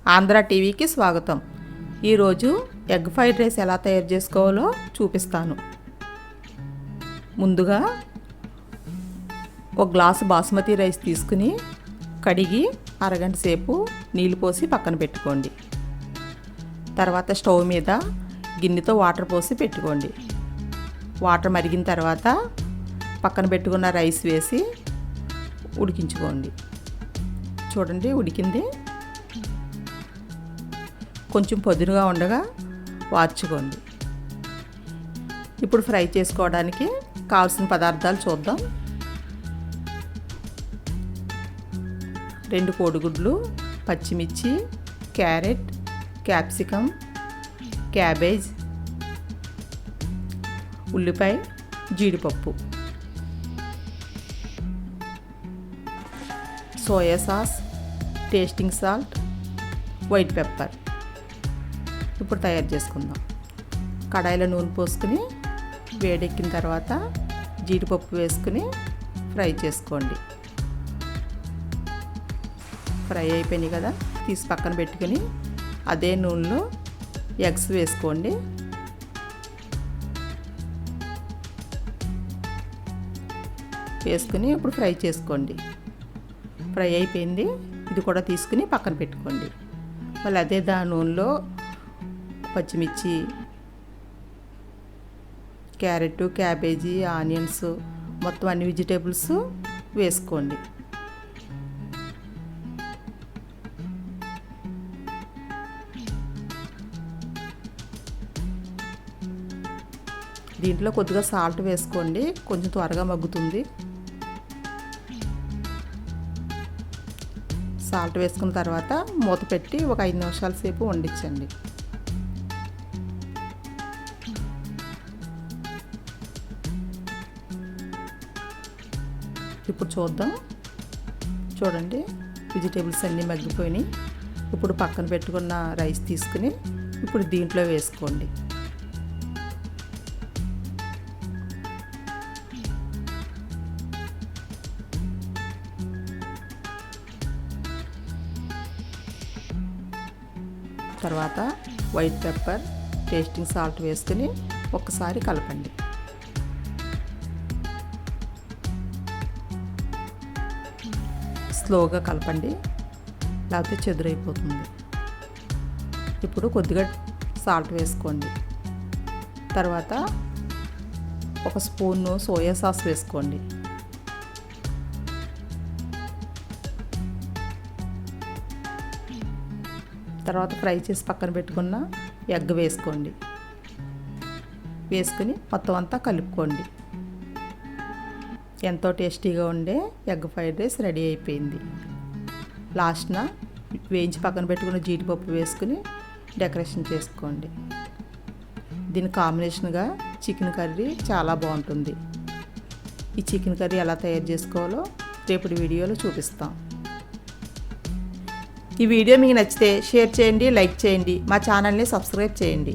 ఆంధ్ర టీవీకి స్వాగతం. ఈరోజు ఎగ్ ఫ్రైడ్ రైస్ ఎలా తయారు చేసుకోవాలో చూపిస్తాను. ముందుగా ఒక గ్లాసు బాస్మతి రైస్ తీసుకుని కడిగి అరగంట సేపు నీళ్ళు పోసి పక్కన పెట్టుకోండి. తర్వాత స్టవ్ మీద గిన్నెతో వాటర్ పోసి పెట్టుకోండి. వాటర్ మరిగిన తర్వాత పక్కన పెట్టుకున్న రైస్ వేసి ఉడికించుకోండి. చూడండి, ఉడికింది. కొంచెం పొద్దునగా ఉండగా వార్చుకోండి. ఇప్పుడు ఫ్రై చేసుకోవడానికి కావాల్సిన పదార్థాలు చూద్దాం. 2 కోడిగుడ్లు, పచ్చిమిర్చి, క్యారెట్, క్యాప్సికమ్, క్యాబేజ్, ఉల్లిపాయ, జీడిపప్పు, soya sauce, tasting salt, white pepper. ఇప్పుడు తయారు చేసుకుందాం. కడాయిలో నూనె పోసుకుని వేడెక్కిన తర్వాత జీడిపప్పు వేసుకుని ఫ్రై చేసుకోండి. ఫ్రై అయిపోయినాయి కదా, తీసి పక్కన పెట్టుకుని అదే నూనెలో ఎగ్స్ వేసుకోండి. వేసుకుని ఇప్పుడు ఫ్రై చేసుకోండి. ఫ్రై అయిపోయింది. ఇది కూడా తీసుకుని పక్కన పెట్టుకోండి. మళ్ళీ అదే నూనెలో పచ్చిమిర్చి, క్యారెట్, క్యాబేజీ, ఆనియన్స్, మొత్తం అన్ని వెజిటేబుల్స్ వేసుకోండి. దీంట్లో కొద్దిగా సాల్ట్ వేసుకోండి, కొంచెం త్వరగా మగ్గుతుంది. సాల్ట్ వేసుకున్న తర్వాత మూత పెట్టి ఒక 5 నిమిషాల సేపు వండించండి. ఇప్పుడు చూద్దాం. చూడండి, వెజిటేబుల్స్ అన్నీ మగ్గిపోయినాయి. ఇప్పుడు పక్కన పెట్టుకున్న రైస్ తీసుకుని ఇప్పుడు దీంట్లో వేసుకోండి. తర్వాత వైట్ పెప్పర్, టేస్టింగ్ సాల్ట్ వేసుకుని ఒక్కసారి కలపండి. స్లోగా కలపండి, లేకపోతే చెదురైపోతుంది. ఇప్పుడు కొద్దిగా సాల్ట్ వేసుకోండి. తర్వాత ఒక స్పూను సోయా సాస్ వేసుకోండి. తర్వాత ఫ్రై చేసి పక్కన పెట్టుకున్న ఎగ్ వేసుకోండి. వేసుకుని మొత్తం అంతా కలుపుకోండి. ఎంతో టేస్టీగా ఉండే ఎగ్ ఫ్రైడ్ రైస్ రెడీ అయిపోయింది. లాస్ట్న వేయించి పక్కన పెట్టుకున్న జీడిపప్పు వేసుకుని డెకరేషన్ చేసుకోండి. దీని కాంబినేషన్గా చికెన్ కర్రీ చాలా బాగుంటుంది. ఈ చికెన్ కర్రీ ఎలా తయారు చేసుకోవాలో రేపటి వీడియోలో చూపిస్తాం. ఈ వీడియో మీకు నచ్చితే షేర్ చేయండి, లైక్ చేయండి, మా ఛానల్ని సబ్స్క్రైబ్ చేయండి.